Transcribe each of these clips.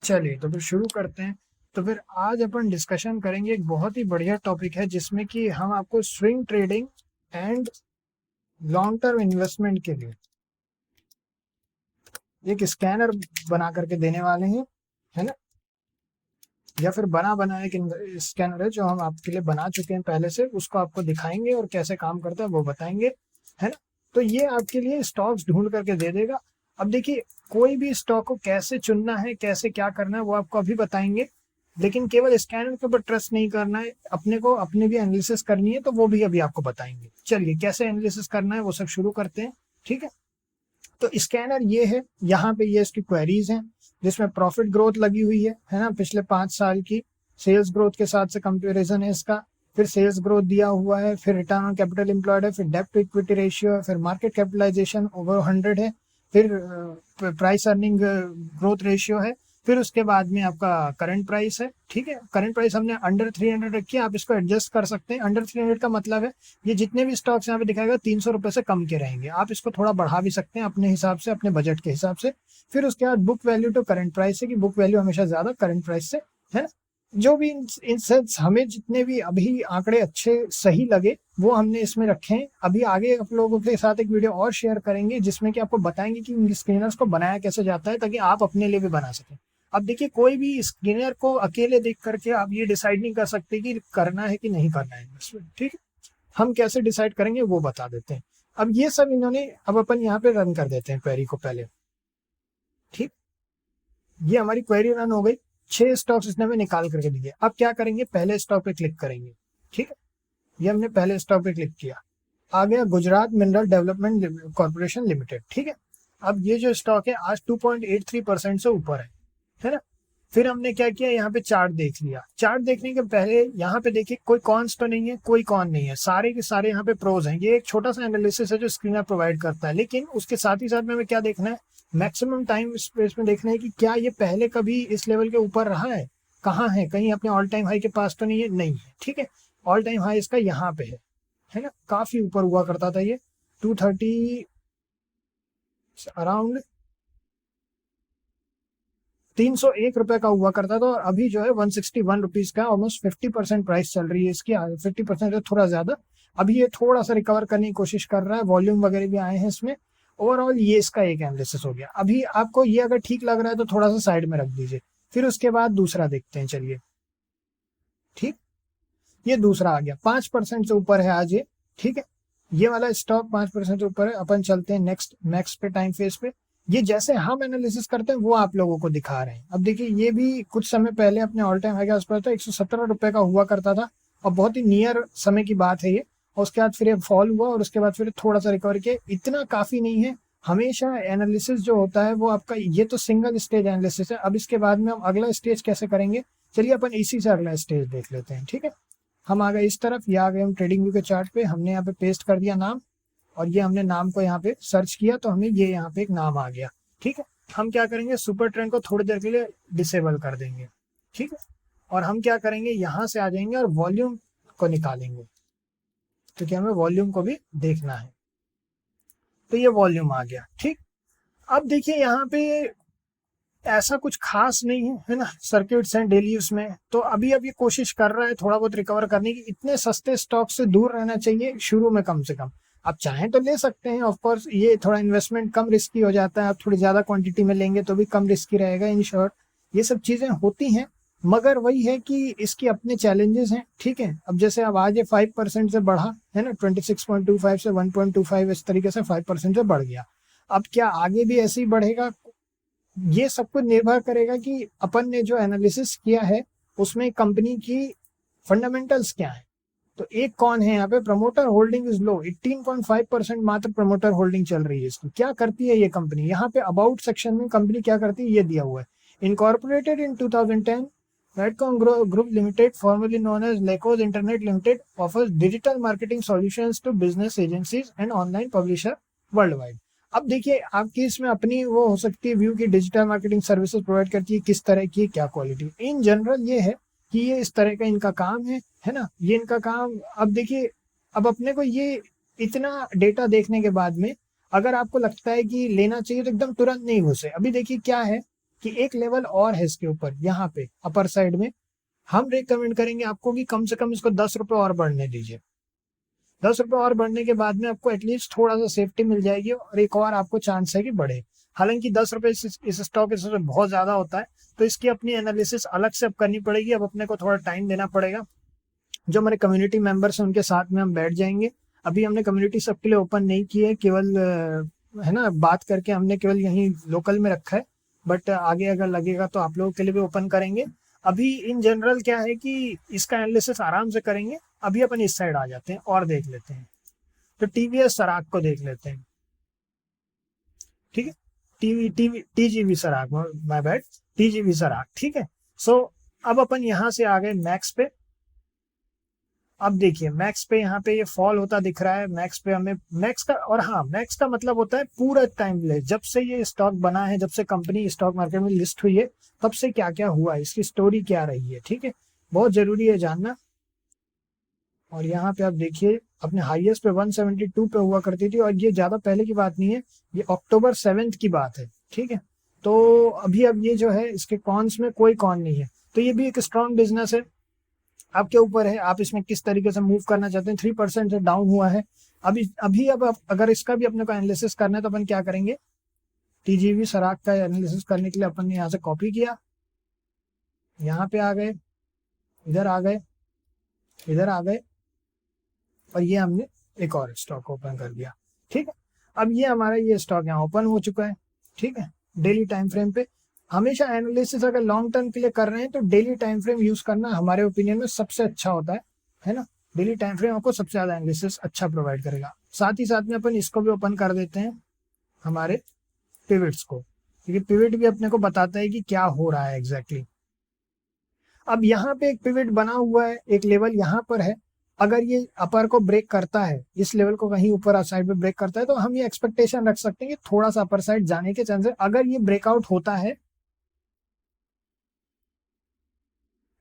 चलिए तो फिर शुरू करते हैं। तो फिर आज अपन डिस्कशन करेंगे, एक बहुत ही बढ़िया टॉपिक है जिसमें कि हम आपको swing trading and long term investment के लिए एक स्कैनर बना करके देने वाले हैं, है ना। या फिर बना बना एक स्कैनर है जो हम आपके लिए बना चुके हैं पहले से, उसको आपको दिखाएंगे और कैसे काम करता है वो बताएंगे, है ना। तो ये आपके लिए स्टॉक्स ढूंढ करके दे देगा। अब देखिए, कोई भी स्टॉक को कैसे चुनना है, कैसे क्या करना है वो आपको अभी बताएंगे, लेकिन केवल स्कैनर के ऊपर ट्रस्ट नहीं करना है, अपने को अपनी भी एनालिसिस करनी है, तो वो भी अभी आपको बताएंगे। चलिए कैसे एनालिसिस करना है वो सब शुरू करते हैं, ठीक है। तो स्कैनर ये है, यहाँ पे ये इसकी क्वेरीज हैं जिसमें प्रॉफिट ग्रोथ लगी हुई है ना, पिछले 5 साल की सेल्स ग्रोथ के साथ से कंपेरिजन है इसका। फिर सेल्स ग्रोथ दिया हुआ है, फिर रिटर्न ऑन कैपिटल एम्प्लॉयड है, फिर डेप्ट टू इक्विटी रेशियो है, फिर मार्केट कैपिटलाइजेशन ओवर 100 है, फिर प्राइस अर्निंग ग्रोथ रेशियो है, फिर उसके बाद में आपका करंट प्राइस है। ठीक है, करंट प्राइस हमने अंडर 300 रखी है, आप इसको एडजस्ट कर सकते हैं। अंडर 300 का मतलब है ये जितने भी स्टॉक्स यहाँ पे दिखाएगा 300 रुपए से कम के रहेंगे, आप इसको थोड़ा बढ़ा भी सकते हैं अपने हिसाब से, अपने बजट के हिसाब से। फिर उसके बाद book value to current price है कि बुक वैल्यू हमेशा ज्यादा करंट प्राइस से, है ना। जो भी इन सेंस हमें जितने भी अभी आंकड़े अच्छे सही लगे वो हमने इसमें रखे हैं। अभी आगे आप लोगों के साथ एक वीडियो और शेयर करेंगे जिसमें कि आपको बताएंगे कि इन स्क्रीनर्स को बनाया कैसे जाता है, ताकि आप अपने लिए भी बना सकें। अब देखिए, कोई भी स्क्रीनर को अकेले देख करके आप ये डिसाइड नहीं कर सकते कि करना है कि नहीं करना है इन्वेस्टमेंट, ठीक है। हम कैसे डिसाइड करेंगे वो बता देते हैं। अब ये सब इन्होंने, अब अपन यहाँ पे रन कर देते हैं क्वेरी को पहले, ठीक। ये हमारी क्वेरी रन हो गई, 6 स्टॉक्स इसने हमें निकाल करके दिए। अब क्या करेंगे, पहले स्टॉक पे क्लिक करेंगे, ठीक है। ये हमने पहले स्टॉक पे क्लिक किया, आ गया Gujarat mineral development corporation limited, ठीक है। अब ये जो स्टॉक है आज 2.83% से ऊपर है ना। फिर हमने क्या किया, यहाँ पे चार्ट देख लिया। चार्ट देखने के पहले यहाँ पे देखिए कोई कॉन्स तो नहीं है, कोई कॉन नहीं है, सारे के सारे यहाँ पे प्रोज हैं। ये एक छोटा सा एनालिसिस है जो स्क्रीनर प्रोवाइड करता है, लेकिन उसके साथ ही साथ में हमें क्या देखना है, मैक्सिमम टाइम स्पेस में देखना है कि क्या ये पहले कभी इस लेवल के ऊपर रहा है, कहाँ है, कहीं अपने ऑल टाइम हाई के पास तो नहीं है, नहीं है, ठीक है। ऑल टाइम हाई इसका यहाँ पे है ना, काफी ऊपर हुआ करता था ये, 230 अराउंड 301 रुपए का हुआ करता था, और अभी जो है 161 रुपीज का, ऑलमोस्ट 50% प्राइस चल रही है इसकी, 50% से थोड़ा ज्यादा। अभी ये थोड़ा सा रिकवर करने की कोशिश कर रहा है, वॉल्यूम वगैरह भी आए हैं इसमें। ओवरऑल ये इसका एक एनालिसिस हो गया। अभी आपको ये अगर ठीक लग रहा है तो थोड़ा सा साइड में रख दीजिए, फिर उसके बाद दूसरा देखते हैं, चलिए, ठीक। ये दूसरा आ गया, 5% से ऊपर है आज ये, ठीक है। ये वाला स्टॉक 5% से ऊपर है। अपन चलते हैं नेक्स्ट मैक्स पे, टाइम फेस पे। ये जैसे हम एनालिसिस करते हैं वो आप लोगों को दिखा रहे हैं। अब देखिए, ये भी कुछ समय पहले अपने ऑल टाइम हाई के आसपास था, 117 रुपए का हुआ करता था, और बहुत ही नियर समय की बात है ये। और उसके बाद फिर फॉल हुआ, और उसके बाद फिर थोड़ा सा रिकवर किया, इतना काफी नहीं है। हमेशा एनालिसिस जो होता है वो आपका, ये तो सिंगल स्टेज एनालिसिस है। अब इसके बाद में हम अगला स्टेज कैसे करेंगे, चलिए अपन इसी से अगला स्टेज देख लेते हैं, ठीक है। हम आ गए इस तरफ, ये आ गए हम ट्रेडिंग व्यू के चार्ट पे, हमने यहाँ पे पेस्ट कर दिया नाम, और ये हमने नाम को यहाँ पे सर्च किया तो हमें ये यहाँ पे एक नाम आ गया, ठीक है। हम क्या करेंगे, सुपर ट्रेंड को थोड़ी देर के लिए डिसेबल कर देंगे, ठीक है। और हम क्या करेंगे, यहाँ से आ जाएंगे और वॉल्यूम को निकालेंगे, क्योंकि हमें वॉल्यूम को भी देखना है। तो ये वॉल्यूम आ गया, ठीक। अब देखिए यहाँ पे ऐसा कुछ खास नहीं है ना, सर्किट्स हैं डेली उसमें। तो अभी कोशिश कर रहा है थोड़ा बहुत रिकवर करने की। इतने सस्ते स्टॉक से दूर रहना चाहिए शुरू में, कम से कम। आप चाहें तो ले सकते हैं, ऑफ कोर्स ये थोड़ा इन्वेस्टमेंट कम रिस्की हो जाता है, आप थोड़ी ज्यादा क्वांटिटी में लेंगे तो भी कम रिस्की रहेगा, इन शॉर्ट ये सब चीजें होती हैं। मगर वही है कि इसकी अपने चैलेंजेस हैं, ठीक है। अब जैसे अब आज ये 5% से बढ़ा है ना, 26.25 से 1.25, इस तरीके से 5% से बढ़ गया। अब क्या आगे भी ऐसे ही बढ़ेगा, ये सब कुछ निर्भर करेगा कि अपन ने जो एनालिसिस किया है उसमें कंपनी की फंडामेंटल्स क्या है। तो एक कौन है यहाँ पे, प्रमोटर होल्डिंग इज लो, 18.5% मात्र प्रमोटर होल्डिंग चल रही है इसकी। क्या करती है ये कंपनी, यहाँ पे अबाउट सेक्शन में कंपनी क्या करती है ये दिया हुआ है। Incorporated in 2010, Redcon Group Limited, formerly known as Lacos Internet Limited, offers digital marketing solutions to business agencies and online publisher worldwide. अब देखिए, आपकी इसमें अपनी वो हो सकती है व्यू की डिजिटल मार्केटिंग सर्विसेज प्रोवाइड करती है, किस तरह की, क्या क्वालिटी। इन जनरल ये है कि ये इस तरह का इनका काम है ना, ये इनका काम। अब देखिए, अब अपने को ये इतना डेटा देखने के बाद में अगर आपको लगता है कि लेना चाहिए तो एकदम तुरंत नहीं घुसे। अभी देखिए क्या है, कि एक लेवल और है इसके ऊपर, यहाँ पे अपर साइड में हम रिकमेंड करेंगे आपको कि कम से कम इसको 10 रुपए और बढ़ने दीजिए। 10 रुपए और बढ़ने के बाद में आपको एटलीस्ट थोड़ा सा सेफ्टी मिल जाएगी और एक और आपको चांस है कि बढ़े। हालांकि 10 रुपए इस स्टॉक से बहुत ज्यादा होता है, तो इसकी अपनी एनालिसिस अलग से अब करनी पड़ेगी। अब अपने को थोड़ा टाइम देना पड़ेगा। जो हमारे कम्युनिटी मेंबर्स हैं उनके साथ में हम बैठ जाएंगे। अभी हमने कम्युनिटी सबके लिए ओपन नहीं की है, केवल है ना बात करके हमने केवल यहीं लोकल में रखा है, बट आगे अगर लगेगा तो आप लोगों के लिए भी ओपन करेंगे। अभी इन जनरल क्या है कि इसका एनालिसिस आराम से करेंगे। अभी अपन इस साइड आ जाते हैं और देख लेते हैं, तो टीवीएस सराग को देख लेते हैं। ठीक है, टीजीवी सराग, माय बैड, टीजीवी सराग। ठीक है, सो अब अपन यहाँ से आ गए मैक्स पे। अब देखिए मैक्स पे यहाँ पे ये फॉल होता दिख रहा है। मैक्स पे हमें मैक्स का, और हाँ मैक्स का मतलब होता है पूरा टाइम ले, जब से ये स्टॉक बना है, जब से कंपनी स्टॉक मार्केट में लिस्ट हुई है, तब से क्या क्या हुआ है, इसकी स्टोरी क्या रही है। ठीक है, बहुत जरूरी है जानना। और यहाँ पे आप देखिए अपने हाईएस्ट पे 172 पे हुआ करती थी, और ये ज्यादा पहले की बात नहीं है, ये अक्टूबर 7 की बात है। ठीक है, तो अभी अब ये जो है इसके कॉन्स में कोई कॉन नहीं है, तो ये भी एक स्ट्रॉन्ग बिजनेस है। आपके ऊपर है आप इसमें किस तरीके से मूव करना चाहते हैं। 3% से डाउन हुआ है अभी अब अगर इसका भी अपने को एनालिसिस करना है तो अपन क्या करेंगे, टीजीवी सराग का एनालिसिस करने के लिए अपन ने यहाँ से कॉपी किया, यहाँ पे आ गए, इधर आ गए, इधर आ गए, और ये हमने एक और स्टॉक ओपन कर दिया। ठीक है, अब ये हमारा ये स्टॉक यहाँ ओपन हो चुका है। ठीक है, डेली टाइम फ्रेम पे हमेशा एनालिसिस अगर लॉन्ग टर्म के लिए कर रहे हैं तो डेली टाइम फ्रेम यूज करना हमारे ओपिनियन में सबसे अच्छा होता है ना। डेली टाइम फ्रेम आपको सबसे ज्यादा एनालिसिस अच्छा प्रोवाइड करेगा। साथ ही साथ में अपन इसको भी ओपन कर देते हैं, हमारे पिवट्स को, क्योंकि पिवट भी अपने को बताता है कि क्या हो रहा है एग्जैक्टली। अब यहाँ पे एक पिवट बना हुआ है, एक लेवल यहाँ पर है। अगर ये अपर को ब्रेक करता है, इस लेवल को कहीं ऊपर साइड पे ब्रेक करता है, तो हम ये एक्सपेक्टेशन रख सकते हैं कि थोड़ा सा अपर साइड जाने के चांसेस। अगर ये ब्रेकआउट होता है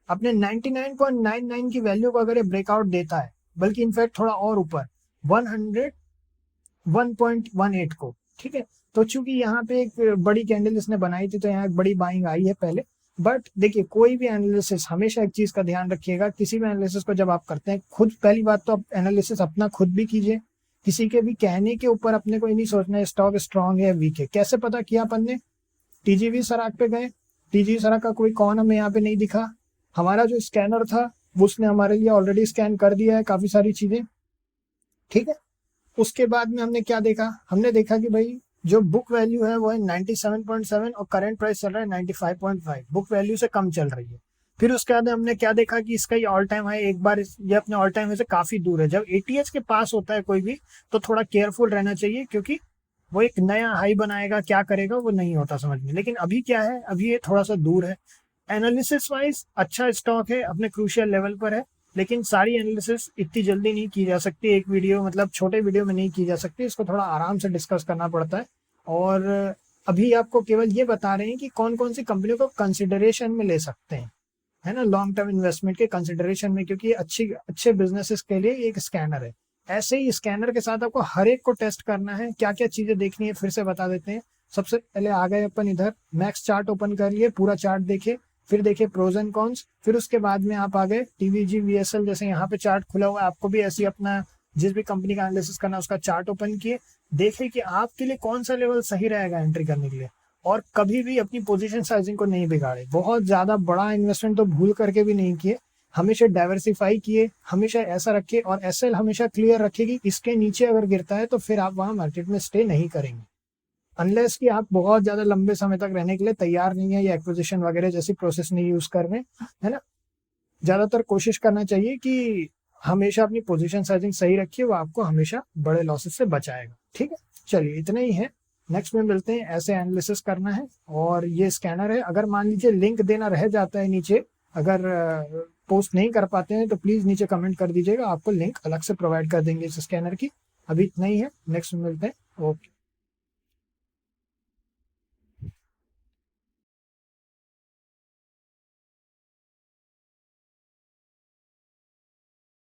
अपने 99.99 की वैल्यू को, अगर ये ब्रेकआउट देता है, बल्कि इनफैक्ट थोड़ा और ऊपर 101.18 को, ठीक है, तो चूंकि यहाँ पे एक बड़ी कैंडल इसने बनाई थी तो यहाँ एक बड़ी बाइंग आई है पहले। बट देखिए कोई भी एनालिसिस, हमेशा एक चीज का ध्यान रखिएगा, किसी भी एनालिसिस को जब आप करते हैं, खुद पहली बात तो आप एनालिसिस अपना खुद भी कीजिए। किसी के भी कहने के ऊपर अपने को ये नहीं सोचना है स्टॉक स्ट्रांग है वीक है। कैसे पता किया अपन ने, टीजीवी सराग पे गए, टीजीवी सराग का कोई कौन हमें यहाँ पे नहीं दिखा, हमारा जो स्कैनर था उसने हमारे लिए ऑलरेडी स्कैन कर दिया है काफी सारी चीजें। ठीक है, उसके बाद में हमने क्या देखा, हमने देखा कि भाई जो बुक वैल्यू है वो है 97.7 और करंट प्राइस चल रहा है 95.5, बुक वैल्यू से कम चल रही है। फिर उसके बाद हमने क्या देखा कि इसका ये ऑल टाइम हाई, एक बार ये अपने ऑल टाइम हाई से काफी दूर है। जब एटीएच के पास होता है कोई भी तो थोड़ा केयरफुल रहना चाहिए, क्योंकि वो एक नया हाई बनाएगा, क्या करेगा वो नहीं होता समझ में। लेकिन अभी क्या है, अभी ये थोड़ा सा दूर है। एनालिसिस वाइज अच्छा स्टॉक है, अपने क्रूशियल लेवल पर है, लेकिन सारी एनालिसिस इतनी जल्दी नहीं की जा सकती। एक वीडियो मतलब छोटे वीडियो में नहीं की जा सकती, इसको थोड़ा आराम से डिस्कस करना पड़ता है। और अभी आपको केवल ये बता रहे हैं कि कौन कौन सी कंपनियों को कंसिडरेशन में ले सकते हैं, है ना, लॉन्ग टर्म इन्वेस्टमेंट के कंसिडरेशन में, क्योंकि अच्छे बिजनेसेस के लिए एक स्कैनर है। ऐसे ही स्कैनर के साथ आपको हर एक को टेस्ट करना है। क्या क्या चीजें देखनी है फिर से बता देते हैं। सबसे पहले आ गए अपन इधर, मैक्स चार्ट ओपन कर लिए, पूरा चार्ट देखे, फिर देखे प्रोज एंड कॉन्स। फिर उसके बाद में आप आ गए टीवीजी वीएसएल, जैसे यहाँ पे चार्ट खुला हुआ है, आपको भी ऐसी अपना जिस भी कंपनी का एनालिसिस करना उसका चार्ट ओपन किए, देखे कि आपके लिए कौन सा लेवल सही रहेगा एंट्री करने के लिए। और कभी भी अपनी पोजीशन साइजिंग को नहीं बिगाड़े, बहुत ज्यादा बड़ा इन्वेस्टमेंट तो भूल करके भी नहीं किए, हमेशा डाइवर्सिफाई किए, हमेशा ऐसा रखिए, और एसएल हमेशा क्लियर रखिए कि इसके नीचे अगर गिरता है तो फिर आप वहां मार्केट में स्टे नहीं करेंगे, अनलेस कि आप बहुत ज्यादा लंबे समय तक रहने के लिए तैयार नहीं है या एक्विजिशन वगैरह जैसी प्रोसेस नहीं यूज कर रहे, है ना। ज्यादातर कोशिश करना चाहिए कि हमेशा अपनी पोजीशन साइजिंग सही रखिए, वो आपको हमेशा बड़े लॉसेस से बचाएगा। ठीक है, चलिए इतना ही है, नेक्स्ट में मिलते हैं। ऐसे एनालिसिस करना है, और ये स्कैनर है। अगर मान लीजिए लिंक देना रह जाता है नीचे, अगर पोस्ट नहीं कर पाते हैं तो प्लीज नीचे कमेंट कर दीजिएगा, आपको लिंक अलग से प्रोवाइड कर देंगे इस स्कैनर की। अभी इतना ही है, नेक्स्ट में मिलते हैं, ओके।